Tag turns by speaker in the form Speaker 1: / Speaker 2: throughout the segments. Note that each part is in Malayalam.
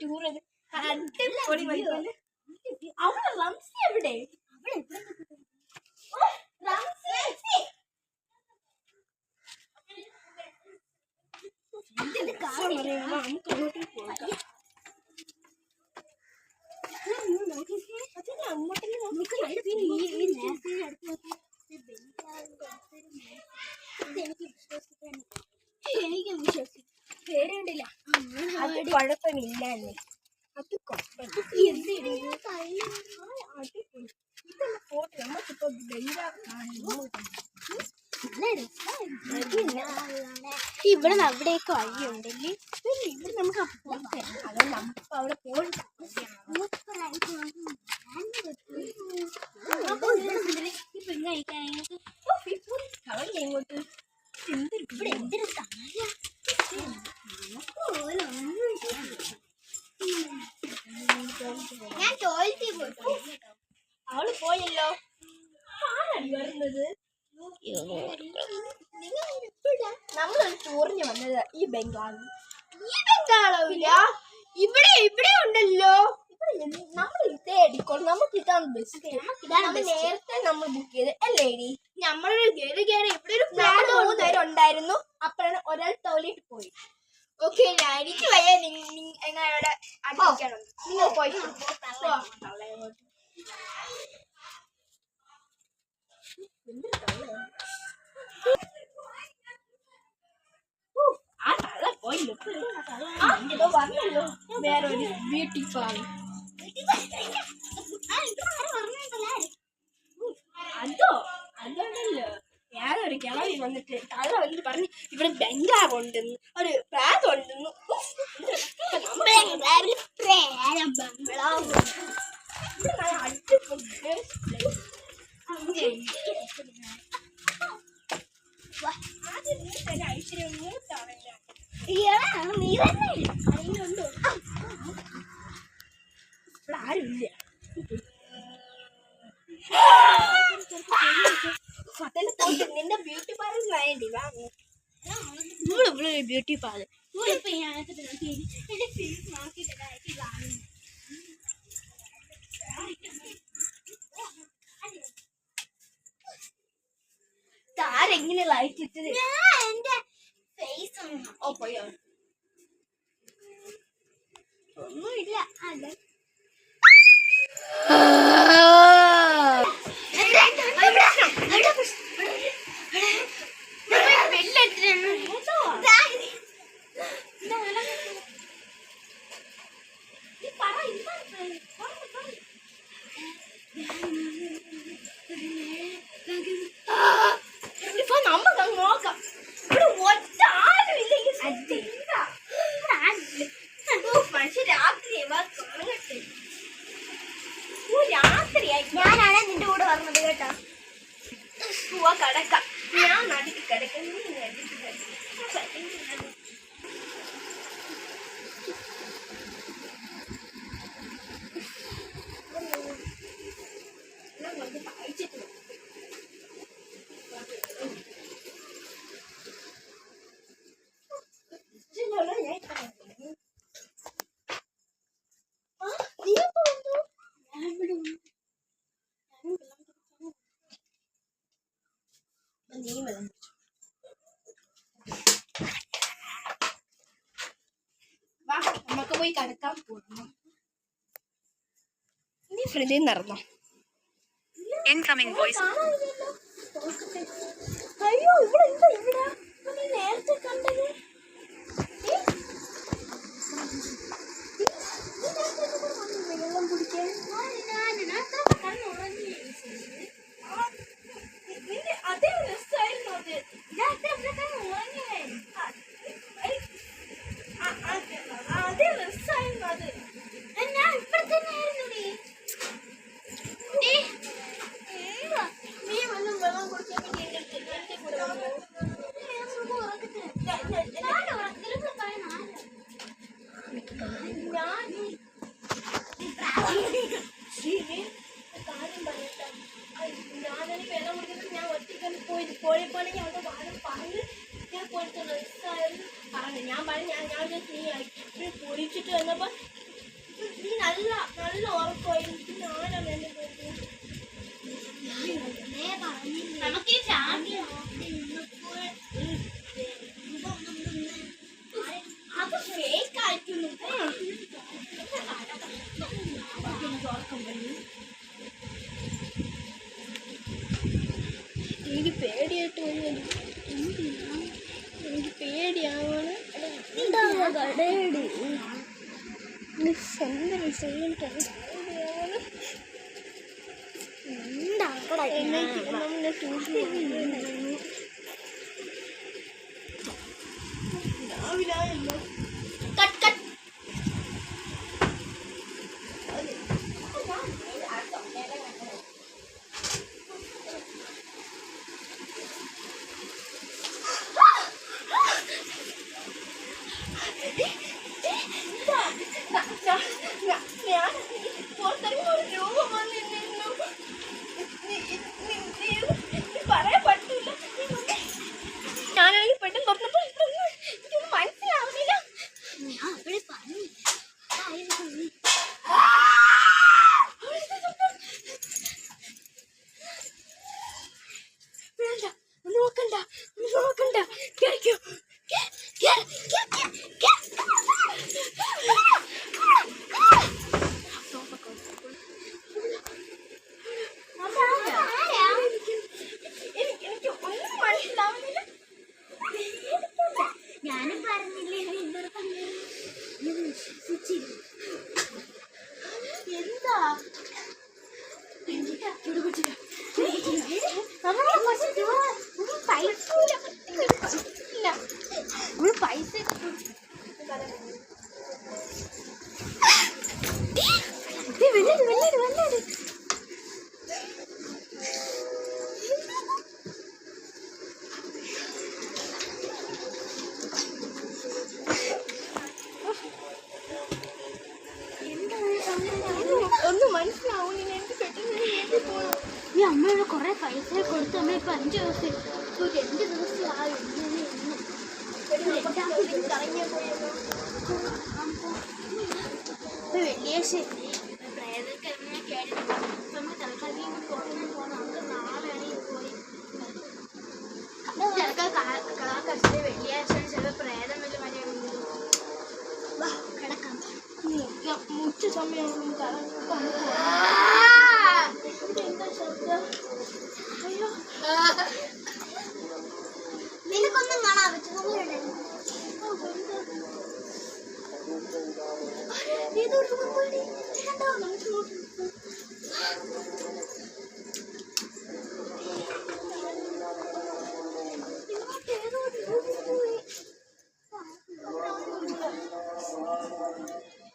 Speaker 1: ടൂർ അവിടെ റംസി എവിടെ?
Speaker 2: എനിക്ക് വിശ്വസിക്കും പേരുണ്ടില്ല.
Speaker 1: അത് കുഴപ്പമില്ല. അത് പോട്ടെ. നമുക്കിപ്പോ
Speaker 2: ഇവിടെ അവിടെയൊക്കെ വഴിയുണ്ടല്ലേ.
Speaker 1: ഇവിടെ നമുക്ക് അത് നമുക്കിപ്പോ അവിടെ പോകണ്ട. ഇങ്ങോട്ട്
Speaker 2: ഇവിടെ എന്തൊരു ഞാൻ ടോയ്ലറ്റിൽ പോയി.
Speaker 1: അവള് പോയല്ലോ. ആരാണ് വരുന്നത്? നമ്മളൊരു ടൂറിന് വന്നത് ഈ ബംഗാളിൽ. ഇവിടെ ഇവിടെ ഉണ്ടല്ലോ. നമ്മൾ തേടിക്കോളും. നമുക്ക് ഇതാണ് ബെസ്റ്റ്. നേരത്തെ നമ്മൾ ബുക്ക് ചെയ്ത് അല്ലേടി. നമ്മളൊരു കയറി ഇവിടെ ഒരു പ്ലാൻ 3 പേര് ഉണ്ടായിരുന്നു. അപ്പോഴാണ് ഒരാൾ ടോയ്ലറ്റ് പോയി.
Speaker 2: ഓക്കെ, എനിക്ക് വയ്യ. നിങ്ങളുടെ
Speaker 1: നിങ്ങൾ പോയി. ആ തള്ള പോയില്ലോ. പറഞ്ഞല്ലോ വേറൊരു ബ്യൂട്ടി പാർലർ. അതോണ്ടല്ലോ വേറെ ഒരു കിളവി വന്നിട്ട് തള്ള വന്നിട്ട് പറഞ്ഞു ഇവിടെ ബംഗ്ലാവ് ഉണ്ടെന്ന്, ഒരു പ്രാഗ് ഉണ്ടെന്ന്. ആരുമില്ല. നിന്റെ ബ്യൂട്ടി പാർലറിലായി ഇവിടെ ബ്യൂട്ടി പാർലർ. ആരെങ്ങനെ ലൈറ്റ് ഇട്ടത്? ഓ പോയോ?
Speaker 2: ഒന്നുമില്ല. അതെ
Speaker 1: നമുക്ക് നോക്കാം. ഇവിടെ ഒറ്റ ആരും ഇല്ലെങ്കിൽ മനുഷ്യ രാത്രിയായി.
Speaker 2: ഞാനാണ് നിന്റെ കൂടെ പറഞ്ഞത് കേട്ടോ.
Speaker 1: പോവാ കിടക്കാം. ഞാൻ നടുക്ക് കിടക്കാം. നീ നടുക്ക് കിടക്കാം. നമുക്ക് പോയി കിടക്കാൻ പോകണം. നീ ഫ്രണ്ടിൽ നടന്നോ.
Speaker 3: Incoming voice.
Speaker 1: അയ്യോ ഇവിടെ ഇവിടെ നീ നേരത്തെ കണ്ടത്. വെള്ളം കുടിക്കാൻ അതേ രസമായിരുന്നു. അതേ രസമായിരുന്നു. അത്
Speaker 2: ഞാൻ ഇവിടെ തന്നെ ആയിരുന്നു.
Speaker 1: നീ വന്നും വെള്ളം കുടിക്കാൻ വേണ്ടി എന്റെ കൂടെ വന്നു. കാര്യം പറയട്ടെ. ഞാനൊരു വെള്ളം കുടിക്കുന്നത് ഞാൻ ഒറ്റയ്ക്ക് പോയപ്പോഴെങ്കിൽ അവിടെ വാഴ പറഞ്ഞ് ഇതേപോലത്തെ ഡ്രസ്സായിരുന്നു പറഞ്ഞു. ഞാൻ പറഞ്ഞു ഞാൻ നീ പൊടിച്ചിട്ട് വന്നപ്പോൾ നീ നല്ല നല്ല ഉറക്കമായിരിക്കും. ഞാനാ വേണ്ടി പോയിട്ട്
Speaker 2: നമുക്ക്
Speaker 1: അത് ഫേക്ക് ആയിരിക്കുന്നു. എനിക്ക് പേടിയായിട്ട് വരുന്നത്. എനിക്ക് പേടിയാവാണ്. കടയടി എന്തെങ്കിലും ചെയ്യട്ടെ. നമ്മളെ ട്യൂഷൻ രാവിലെയല്ലോ. കട്ട് കട്ട് ഞാൻ പുറത്തിറങ്ങി ഒരു രൂപം വന്നിരുന്നു. പറയാൻ പറ്റില്ല. ഞാനാണെങ്കിൽ പെട്ടെന്ന് തുറന്നപ്പോൾ എനിക്കൊന്നും മനസ്സിലാവുന്നില്ല. വേണ്ട, ഒന്ന് നോക്കണ്ട, ഒന്ന് നോക്കണ്ട. കേൾക്കോ എനിക്ക് ഒന്നും മനസ്സിലാവുന്നില്ല.
Speaker 2: ഞാനും പറഞ്ഞില്ലേ
Speaker 1: എന്താ പൈസ ഒന്നും മനസ്സിലാവുന്നില്ല. എനിക്ക് പെട്ടെന്ന്
Speaker 2: ഈ അമ്മയുടെ കുറെ പൈസ കൊടുത്ത് അമ്മ ഇപ്പൊ 5 ദിവസം ഇപ്പൊ 2 ദിവസമായി. വെള്ളിയാഴ്ച പ്രേതಕ್ಕೆ കേട്ടിട്ട് നമ്മൾ തൽക്കാലം പോകണം. നമുക്ക് നാളെയാണെങ്കിൽ പോയി ചിലപ്പോൾ വെള്ളിയാഴ്ച ചിലപ്പോൾ പ്രേതം വല്ല മഴയാണെങ്കിൽ കിടക്കാം.
Speaker 1: മുച്ച സമയം എന്താ ശബ്ദം? അയ്യോ,
Speaker 2: നിനക്കൊന്നും കാണാൻ പറ്റും.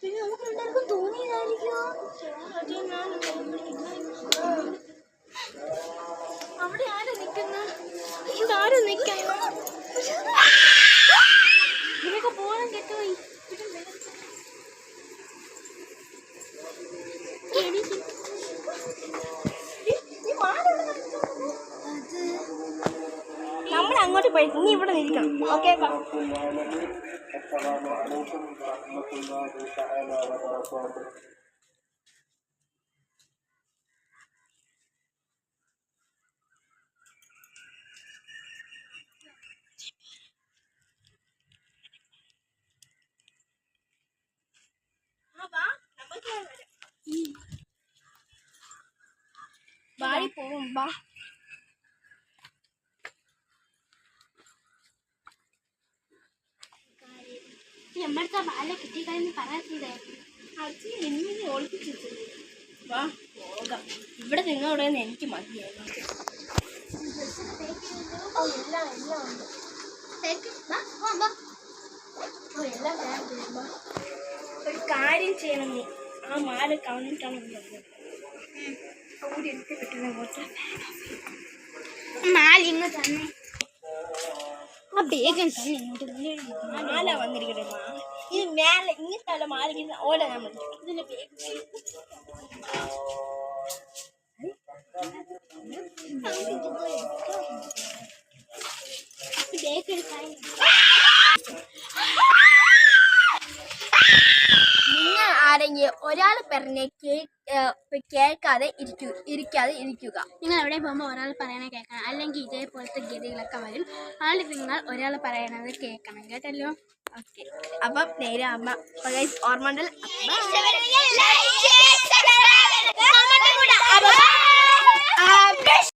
Speaker 1: പിന്നെ നമുക്ക് എല്ലാവർക്കും തോന്നിയതായിരിക്കോ? അവിടെ ആരും നിൽക്കുന്ന? ഇവിടെ ആരും നിൽക്കുന്ന? ഇവരൊക്കെ പോകാൻ കെട്ടുപോയി. നമ്മൾ അങ്ങോട്ട് പോയി, നീ ഇവിടെ നിൽക്കണം. ഓക്കെ, ബാരി പോവും. ബാ,
Speaker 2: നമ്മടുത്ത ബാല കിട്ടിക്കാരെന്ന് പറയാത്തതേ.
Speaker 1: അത് എന്നെ ഒളിപ്പിച്ചിട്ട്. വാ പോകാം. ഇവിടെ നിന്നോടെന്ന് എനിക്ക് മതിയായിരുന്നു. എല്ലാം ഉണ്ട്. എല്ലാം വേണം. ഒരു കാര്യം ചെയ്യണം. നീ ആ മാല കളഞ്ഞിട്ടാണ് കൂടി എടുത്ത് കിട്ടുന്ന കുറച്ച്
Speaker 2: മാലിങ്ങ് തന്നെ
Speaker 1: ആ ബേഗം തന്നെ ഇങ്ങോട്ട് മാല വന്നിരിക്കട്ടെ. ഇത് മേലെ ഇങ്ങനത്തെ മാല ഓല നമ്മൾ ഇതിന്റെ ബേഗ് നിങ്ങൾ ആരെങ്കിലും ഒരാൾ പറഞ്ഞ കേൾക്കാതെ ഇരിക്കുക.
Speaker 2: നിങ്ങൾ എവിടെ പോകുമ്പോൾ ഒരാൾ പറയണേ കേൾക്കണം, അല്ലെങ്കിൽ ഇതേപോലത്തെ ഗതികളൊക്കെ വരും. അതുകൊണ്ട് നിങ്ങൾ ഒരാൾ പറയണത് കേൾക്കണം കേട്ടല്ലോ.
Speaker 1: ഓക്കെ, അപ്പം നേരെ അമ്മ ഓർമ്മ